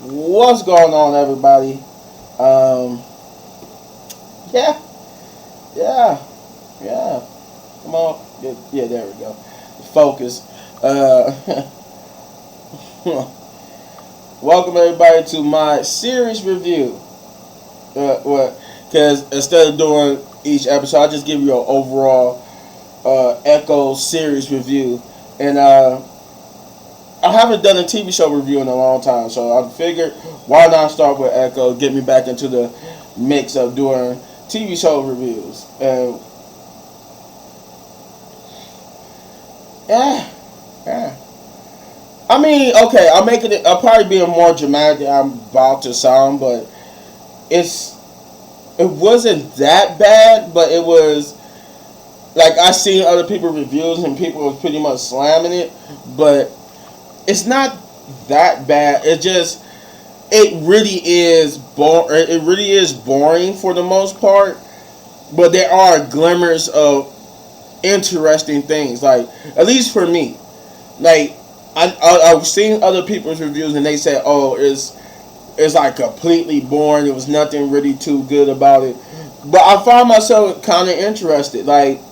What's going on, everybody? Um, yeah, yeah, yeah. Come on, yeah. There we go. Focus. Uh, Welcome everybody to my series review. What? Because instead of doing each episode, I just give you an overall Echo series review, and I haven't done a TV show review in a long time, so I figured why not start with Echo, get me back into the mix of doing TV show reviews. And yeah, yeah. I mean, okay, I'll probably be more dramatic than I'm about to sound, but it's it wasn't that bad, but it was like I seen other people reviews and people was pretty much slamming it, but it's not that bad. It really is It really is boring for the most part. But there are glimmers of interesting things. Like at least for me, like I've seen other people's reviews and they said, "Oh, it's like completely boring. There was nothing really too good about it." But I found myself kind of interested. Like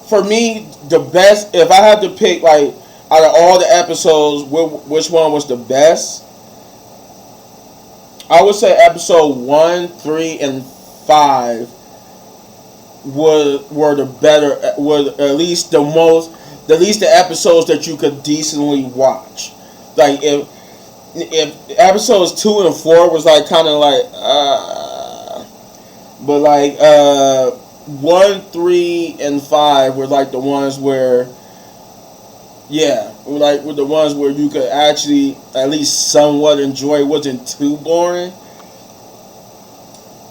for me, the best if I had to pick like out of all the episodes, which one was the best? I would say episode 1, 3, and 5 were the better, were at least the episodes that you could decently watch. Like if episodes 2 and 4 was like kind of like but like 1, 3, and 5 were like the ones where like with the ones where you could actually at least somewhat enjoy. It wasn't too boring.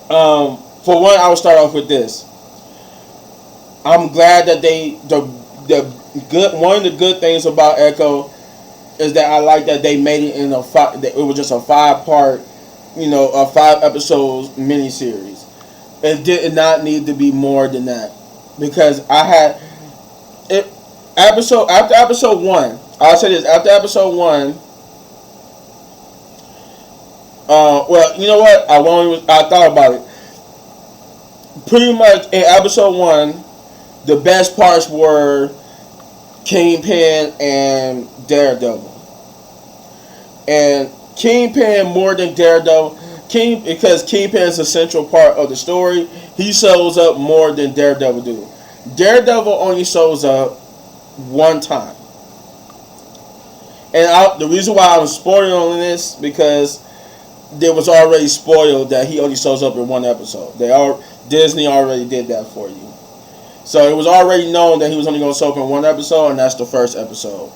For one, I will start off with this. I'm glad that the good one of the good things about Echo is that I like that they made it in that it was just a 5-part, a 5 episodes miniseries. It did not need to be more than that because I had it. After episode 1, I'll say this. After episode 1, well, you know what? I thought about it. Pretty much in episode 1, the best parts were Kingpin and Daredevil. And Kingpin more than Daredevil. Because Kingpin is a central part of the story, he shows up more than Daredevil do. Daredevil only shows up one time. And the reason why I'm spoiling this because there was already spoiled that he only shows up in one episode. Disney already did that for you. So it was already known that he was only going to show up in one episode, and that's the first episode.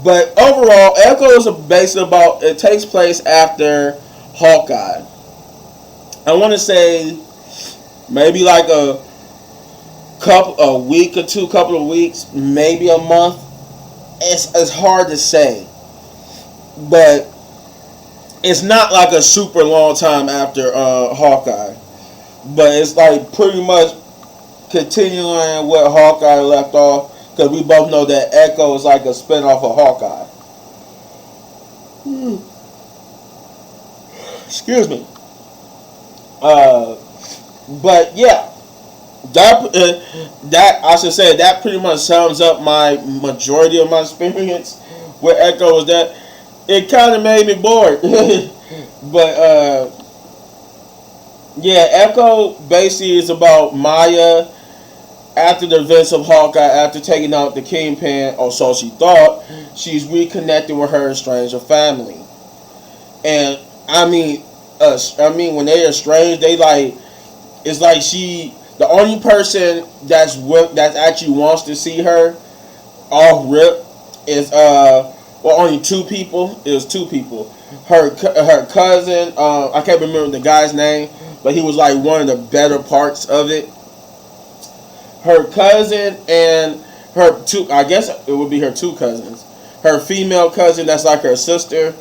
But overall, Echo is basically about, it takes place after Hawkeye. I want to say maybe like a week or two, couple of weeks, maybe a month. It's hard to say, but it's not like a super long time after Hawkeye. But it's like pretty much continuing what Hawkeye left off, because we both know that Echo is like a spinoff of Hawkeye. Excuse me. But yeah, that I should say that pretty much sums up my majority of my experience with Echo. Is that it kind of made me bored, but yeah, Echo basically is about Maya after the events of Hawkeye, after taking out the Kingpin, or so she thought. She's reconnecting with her estranged family, and I mean when they are estranged, they like it's like the only person that's actually wants to see her off rip is only two people. It was two people. Her cousin, I can't remember the guy's name, but he was like one of the better parts of it. Her cousin and her two, I guess it would be her two cousins. Her female cousin, that's like her sister,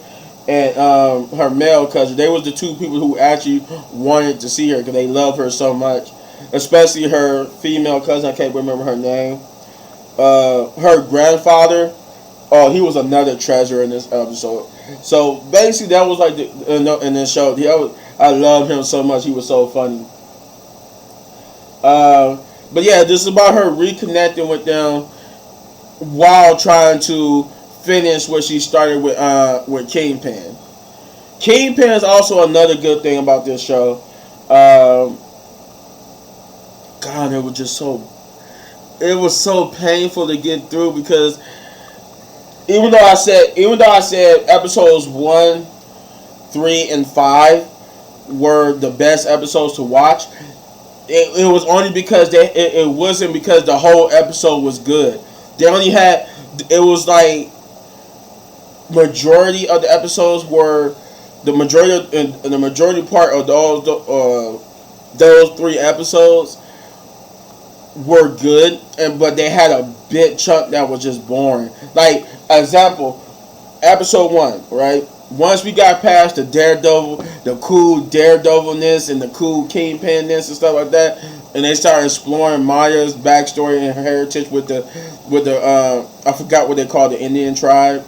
and her male cousin. They was the two people who actually wanted to see her because they love her so much. Especially her female cousin, I can't remember her name. Her grandfather Oh, he was another treasure in this episode. So basically, that was like in this show. I love him so much. He was so funny. But yeah, this is about her reconnecting with them while trying to finish what she started with Kingpin. Kingpin is also another good thing about this show. God, it was so painful to get through because even though I said episodes 1, 3, and 5 were the best episodes to watch, it was only because it wasn't because the whole episode was good. They only had, it was like majority of the episodes were the majority part of those 3 episodes were good, but they had a big chunk that was just boring. Like example, episode 1, right? Once we got past the cool daredevilness and the cool kingpinness and stuff like that, and they started exploring Maya's backstory and her heritage with the I forgot what they call the Indian tribe.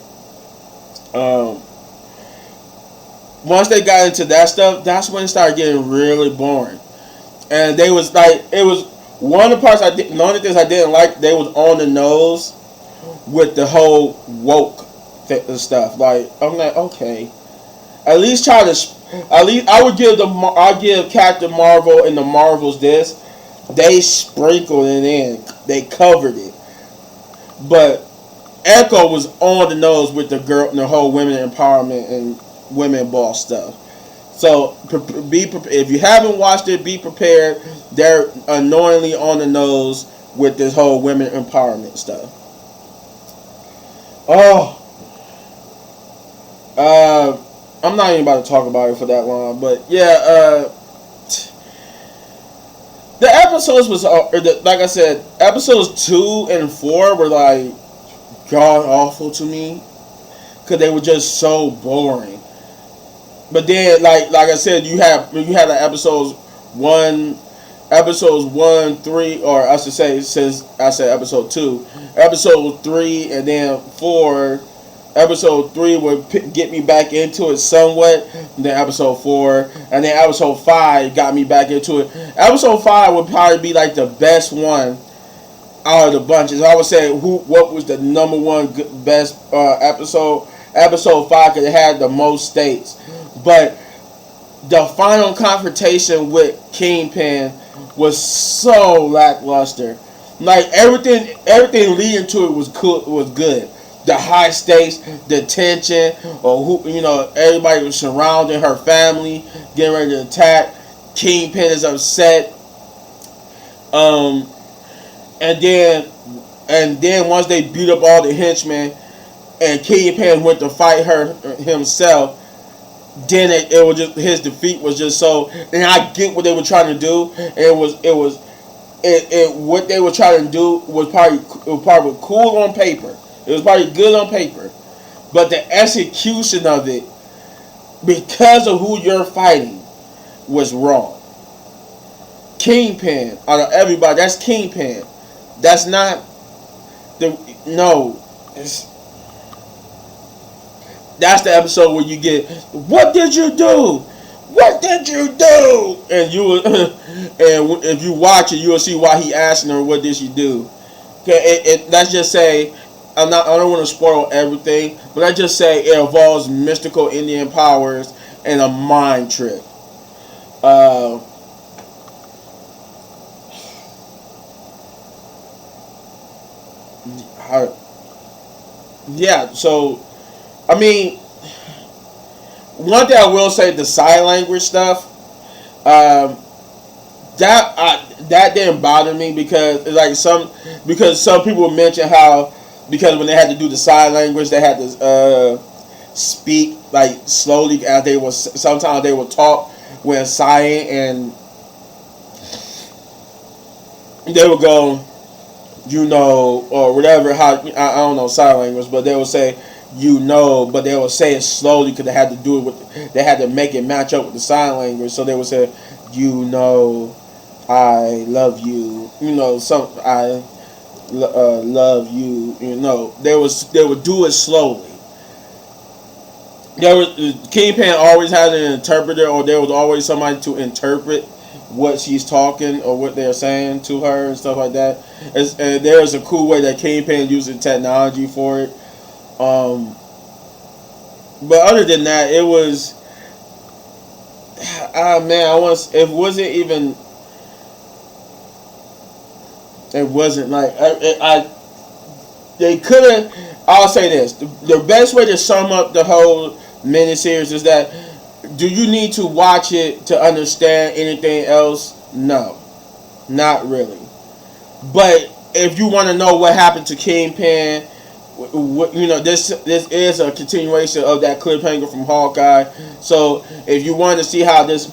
Once they got into that stuff, that's when it started getting really boring. And they was like, it was one of the parts the only things I didn't like, they was on the nose with the whole woke stuff. Like, I'm like, okay, at least I give Captain Marvel and the Marvels this. They sprinkled it in, they covered it, but Echo was on the nose with the whole women empowerment and women boss stuff. So if you haven't watched it, be prepared. They're annoyingly on the nose with this whole women empowerment stuff. I'm not even about to talk about it for that long, but yeah, the episodes was like I said, episodes 2 and 4 were like god awful to me because they were just so boring. But then, like I said, you had the episodes 1, 3, or I should say, since I said episode 2, episode 3, and then 4. Episode 3 would get me back into it somewhat. And then episode 4, and then episode 5 got me back into it. Episode 5 would probably be like the best one out of the bunches. I would say what was the number one best episode? Episode 5 because it had the most stakes. But the final confrontation with Kingpin was so lackluster. Like everything leading to it was good. The high stakes, the tension, or everybody was surrounding her family, getting ready to attack. Kingpin is upset. And then once they beat up all the henchmen, and Kingpin went to fight her himself, then it was just his defeat was just so. And I get what they were trying to do. What they were trying to do was probably cool on paper. It was probably good on paper, but the execution of it, because of who you're fighting, was wrong. Kingpin, out of everybody, that's Kingpin. That's not that's the episode where you get, what did you do? What did you do? And and if you watch it, you will see why he asking her, what did she do? Okay, let's just say, I don't want to spoil everything, but I just say it involves mystical Indian powers and a mind trick. Yeah, so I mean, one thing I will say, the sign language stuff, that didn't bother me because some people mention how, because when they had to do the sign language, they had to speak like slowly, as sometimes they would talk when sighing, and they would go, or whatever, how I don't know sign language, but they would say but they would say it slowly because they had to do it they had to make it match up with the sign language. So they would say, I love you, love you. You know, they would do it slowly. There was Kingpin always had an interpreter, or there was always somebody to interpret what she's talking or what they're saying to her and stuff like that. And there is a cool way that Kingpin using technology for it. But other than that, it was it wasn't even. It wasn't like they could have. I'll say this: the best way to sum up the whole miniseries is that, do you need to watch it to understand anything else? No, not really. But if you want to know what happened to Kingpin, this is a continuation of that cliffhanger from Hawkeye. So if you want to see how this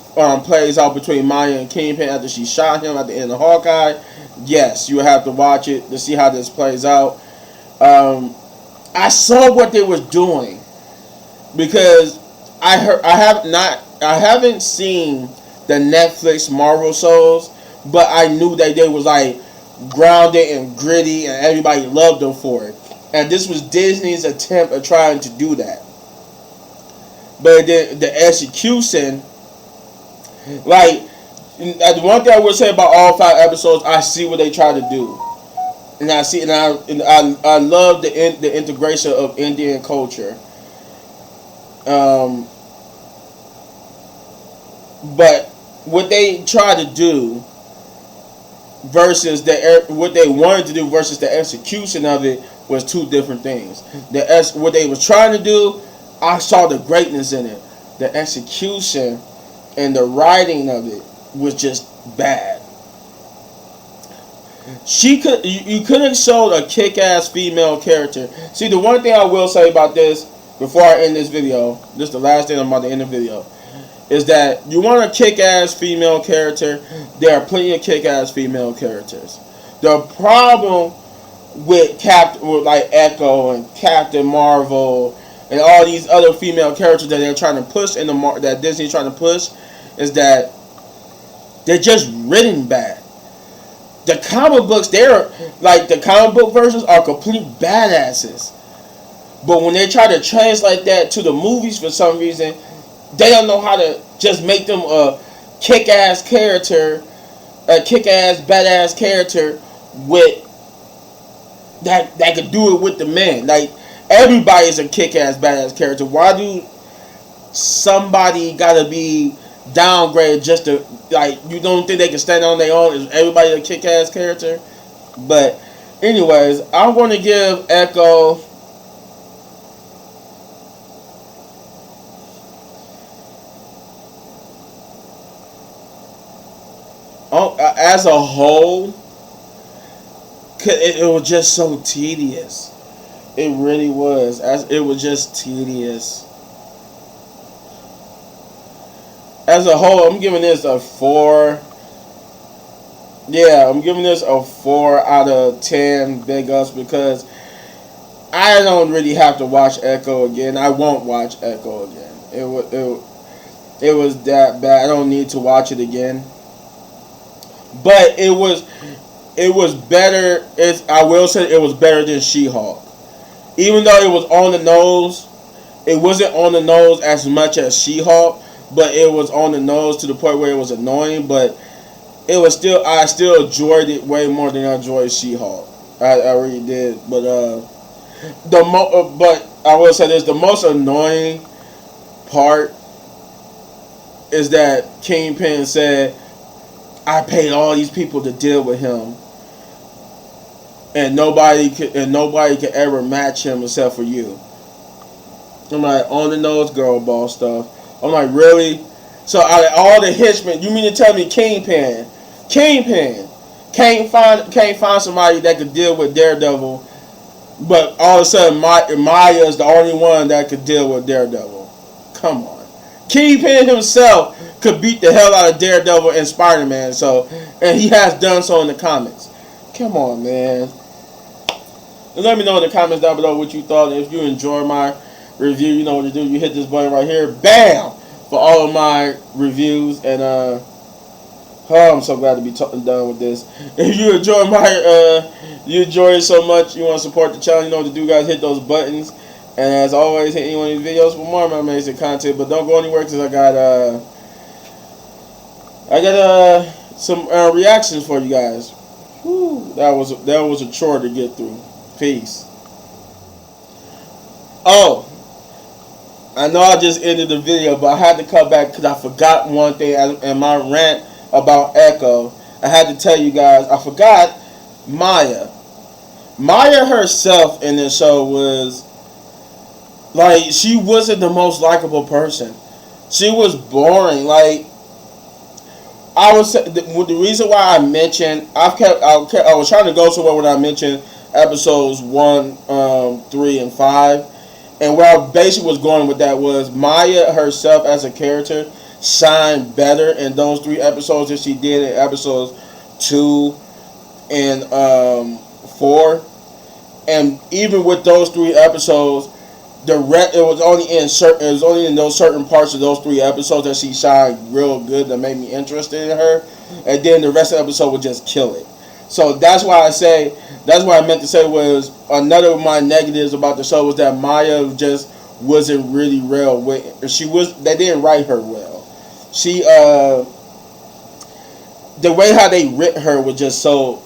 plays out between Maya and Kingpin after she shot him at the end of Hawkeye, yes, you have to watch it to see how this plays out. I saw what they were doing because I haven't seen the Netflix Marvel shows, but I knew that they was like grounded and gritty, and everybody loved them for it. And this was Disney's attempt at trying to do that. But the execution, like, the one thing I would say about all 5 episodes, I see what they try to do, and I love the integration of Indian culture. But what they try to do versus what they wanted to do versus the execution of it was 2 different things. What they was trying to do, I saw the greatness in it. The execution and the writing of it was just bad. You could have showed a kick-ass female character. See, the one thing I will say about this before I end this video, this is the last thing I'm about to end the video, is that you want a kick-ass female character. There are plenty of kick-ass female characters. The problem with like Echo and Captain Marvel and all these other female characters that they're trying to push that Disney's trying to push is that they're just written bad. The comic books, the comic book versions are complete badasses. But when they try to translate that to the movies for some reason, they don't know how to just make them a kick-ass character, a kick-ass badass character with that could do it with the men. Like, everybody is a kick-ass badass character. Why do somebody gotta be downgraded just to, like, you don't think they can stand on their own? Is everybody a kick-ass character? But anyways, I'm going to give Echo as a whole, it was just so tedious. It really was. It was just tedious. As a whole, I'm giving this a 4. Yeah, I'm giving this a 4 out of 10 big ups because I don't really have to watch Echo again. I won't watch Echo again. It was that bad. I don't need to watch it again. But it was better. I will say it was better than She-Hulk. Even though it was on the nose, it wasn't on the nose as much as She-Hulk, but it was on the nose to the point where it was annoying. But it was I still enjoyed it way more than I enjoyed She-Hulk. I really did. But but I will say this: the most annoying part is that Kingpin said, "I paid all these people to deal with him, and nobody could ever match him except for you." I'm like, on the nose girl ball stuff. I'm like, really? So out of all the henchmen, you mean to tell me Kingpin can't find somebody that could deal with Daredevil, but all of a sudden Maya is the only one that could deal with Daredevil? Come on. Kingpin himself could beat the hell out of Daredevil and Spider-Man, and he has done so in the comics. Come on, man. And let me know in the comments down below what you thought. If you enjoyed my review, you know what to do. You hit this button right here, bam, for all of my reviews. And Oh, I'm so glad to be done with this. If you enjoy you enjoy it so much, you want to support the channel, you know what to do, guys. Hit those buttons, and as always, hit any one of these videos for more of my amazing content. But don't go anywhere because I got some reactions for you guys. Whew, that was a chore to get through. Peace. Oh, I know I just ended the video, but I had to come back because I forgot one thing in my rant about Echo. I had to tell you guys, I forgot Maya. Maya herself in this show was, like, she wasn't the most likable person. She was boring. Like, I was the reason why I mentioned I was trying to go somewhere when I mentioned episodes 1, 3, and 5, and where I basically was going with that was Maya herself as a character shined better in those 3 episodes than she did in episodes 2 and 4, and even with those 3 episodes, it was only in those certain parts of those 3 episodes that she shined real good that made me interested in her, and then the rest of the episode would just kill it. So that's why I meant to say was another of my negatives about the show was that Maya just wasn't really real. They didn't write her well. She the way how they writ her was just so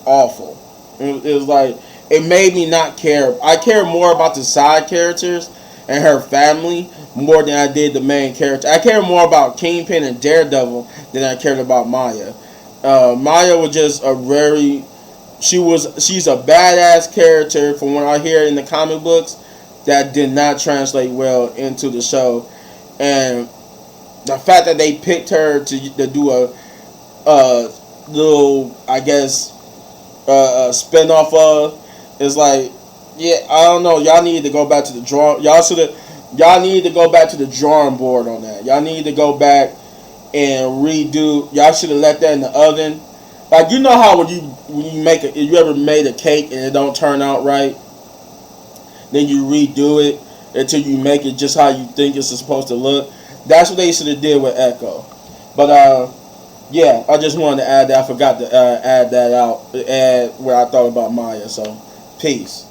awful. It was like, it made me not care. I care more about the side characters and her family more than I did the main character. I care more about Kingpin and Daredevil than I cared about Maya. Maya was just she's a badass character from what I hear in the comic books that did not translate well into the show. And the fact that they picked her to do a little, I guess, spin-off of, is like, yeah, I don't know. Y'all need to go back to the y'all need to go back to the drawing board on that. Y'all need to go back and redo. Y'all should have left that in the oven. Like, you know how when you make if you ever made a cake and it don't turn out right, then you redo it until you make it just how you think it's supposed to look. That's what they should have did with Echo. But yeah, I just wanted to add that. I forgot to add that out. Add where I thought about Maya. So, peace.